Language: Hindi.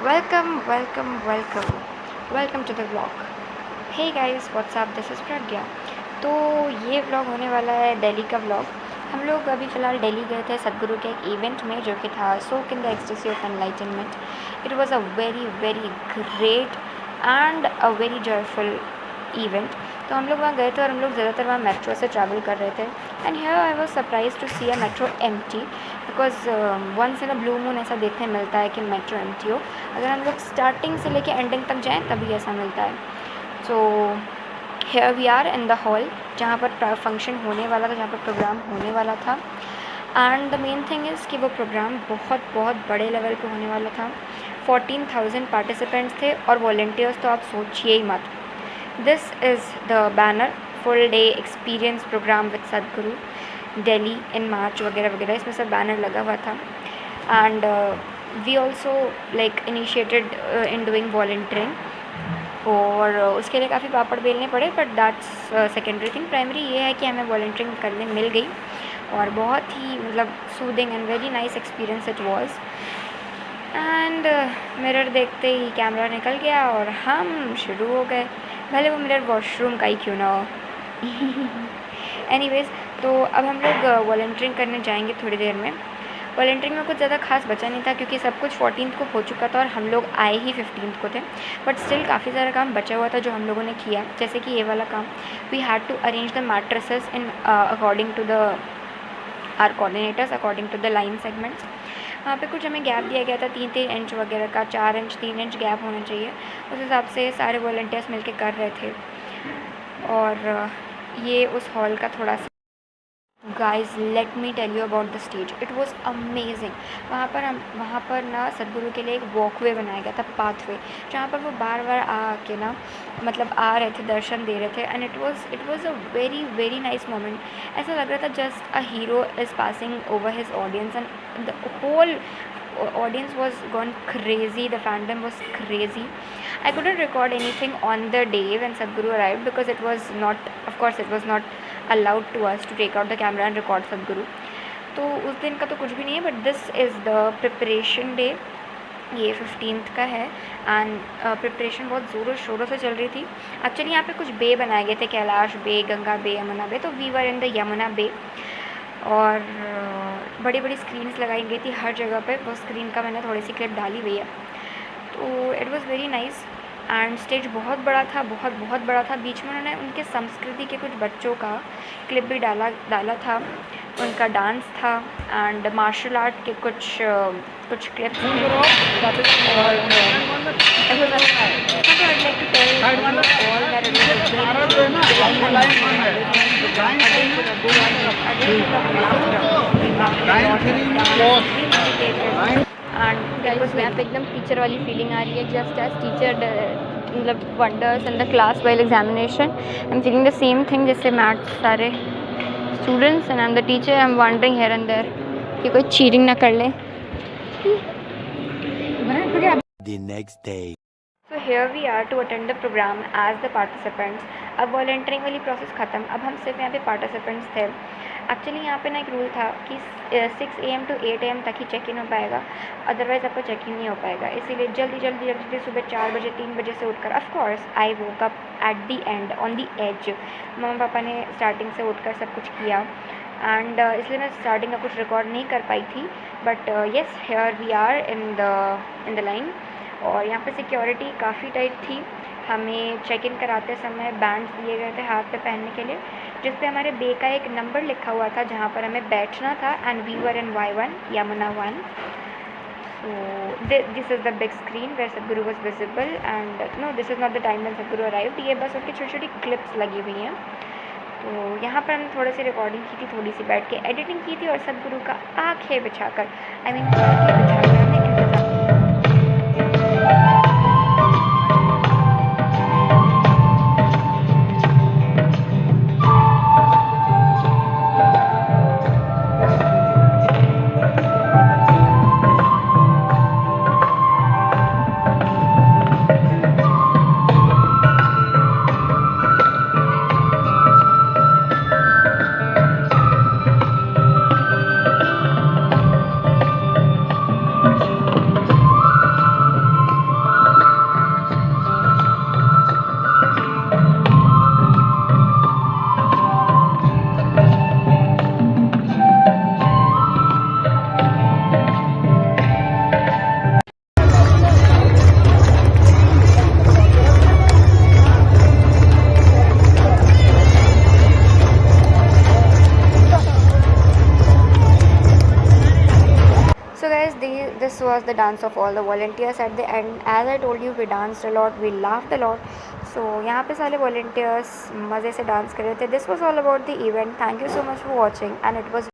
Welcome to the vlog. Hey guys, what's up, this is Pragya. तो ये व्लॉग होने वाला है दिल्ली का व्लॉग। हम लोग अभी फ़िलहाल दिल्ली गए थे सदगुरु के एक इवेंट में, जो कि था soak in the ecstasy of enlightenment. It was a very very great and a very joyful event. तो हम लोग वहाँ गए थे और हम लोग ज़्यादातर वहाँ मेट्रो से ट्रैवल कर रहे थे। And here I was surprise to see a metro empty, because once in a blue moon ऐसा देखने मिलता है कि मेट्रो एम्प्टी हो। अगर हम लोग स्टार्टिंग से लेके एंडिंग तक जाएँ तभी ऐसा मिलता है। So here we are in the hall जहाँ पर फंक्शन होने वाला था, जहाँ पर प्रोग्राम होने वाला था। And the main thing is कि वो प्रोग्राम बहुत बहुत बड़े लेवल पे होने वाला था। 14,000 पार्टिसिपेंट्स थे और वॉल्टियर्स तो आप सोचिए ही मत। This is the banner, full day experience program with Sadhguru Delhi इन मार्च वगैरह वगैरह, इसमें सब बैनर लगा हुआ था। And we also like initiated in doing volunteering, और उसके लिए काफ़ी पापड़ बेलने पड़े, but that's secondary thing. Primary ये है कि हमें वॉल्टियरिंग करने मिल गई और बहुत ही मतलब soothing and very nice experience it was. And mirror देखते ही कैमरा निकल गया और हम शुरू हो गए, भले वो मिरर वॉशरूम का ही क्यों ना हो। एनीवेज, तो अब हम लोग वॉल्टियरिंग करने जाएंगे थोड़ी देर में। वॉल्टियरिंग में कुछ ज़्यादा खास बचा नहीं था क्योंकि सब कुछ 14th को हो चुका था और हम लोग आए ही 15th को थे। बट स्टिल काफ़ी सारा काम बचा हुआ था जो हम लोगों ने किया, जैसे कि ये वाला काम। We had to arrange the mattresses in according to the our coordinators, according to the line segments. वहाँ पे कुछ हमें गैप दिया गया था 3-3 इंच वगैरह का, 4 इंच 3 इंच गैप होना चाहिए। उस हिसाब से सारे वॉलंटियर्स मिलके कर रहे थे। और ये उस हॉल का थोड़ा सा, guys let me tell you about the stage, it was amazing. वहाँ पर ना सदगुरु के लिए एक वॉकवे बनाया गया था, पाथवे, जहाँ पर वो बार बार आके ना मतलब आ रहे थे, दर्शन दे रहे थे। And it was a very very nice moment. ऐसा लग रहा था just a hero is passing over his audience and the whole audience was gone crazy, the fandom was crazy. I couldn't record anything on the day when Sadhguru arrived because it was not, of course it was not allowed to us to take out the camera and record Sadhguru. तो उस दिन का तो कुछ भी नहीं है, but this is the preparation day. ये 15th का है एंड प्रिपरेशन बहुत ज़ोरों शोरों से चल रही थी। एक्चुअली यहाँ पे कुछ बे बनाए गए थे, कैलाश बे, गंगा बे, यमुना बे। तो we were in the Yamuna bay और बड़ी बड़ी स्क्रीन्स लगाई गई थी हर जगह पे। वो स्क्रीन का मैंने थोड़ी सी क्लिप डाली हुई है। तो it was very nice and stage बहुत बड़ा था, बहुत बहुत बड़ा था। बीच में उन्होंने उनके संस्कृति के कुछ बच्चों का क्लिप भी डाला था, उनका डांस था एंड मार्शल आर्ट के कुछ क्लिप्स थे। एंड गाइस यहाँ पे एकदम टीचर वाली फीलिंग आ रही है, जस्ट एज टीचर मतलब wanders in the class while examination. I am feeling the same thing जैसे मैथ्स सारे students and I am the teacher. I am wandering here and there कि कोई चीटिंग ना कर ले। The next day. So here we are to attend the program as the participants. अब वॉलंटियरिंग वाली प्रोसेस ख़त्म, अब हम सिर्फ यहाँ पे पार्टिसिपेंट्स थे। एक्चुअली यहाँ पे ना एक रूल था कि 6 AM to 8 AM तक ही चेक इन हो पाएगा, अदरवाइज़ आपका चेक इन नहीं हो पाएगा। इसीलिए जल्दी सुबह 4 बजे 3 बजे से उठकर, of course I woke up at the end on the edge. मम्मा पापा ने स्टार्टिंग से उठकर सब कुछ किया एंड इसलिए मैं स्टार्टिंग का कुछ रिकॉर्ड नहीं कर पाई थी। But yes, here we are in the line. और यहाँ पे सिक्योरिटी काफ़ी टाइट थी। हमें चेक इन कराते समय बैंड्स दिए गए थे हाथ पे पहनने के लिए, जिस पे हमारे बे का एक नंबर लिखा हुआ था जहाँ पर हमें बैठना था। And we were in Y1, Yamuna 1। So this is the big screen where Sadhguru was visible and no, this is not the time when Sadhguru arrived. ये बस उनकी छोटी छोटी क्लिप्स लगी हुई हैं। तो यहाँ पर हमने थोड़ी सी रिकॉर्डिंग की थी, थोड़ी सी बैठ के एडिटिंग की थी और सदगुरु का आँखें बिछाकर, आई मीन आँखें बिछाकर हमने इंतज़ार। this was the dance of all the volunteers at the end. As I told you, we danced a lot, we laughed a lot. So यहाँ पे सारे volunteers मज़े से डांस कर रहे थे. This was all about the event. Thank you so much for watching, and it was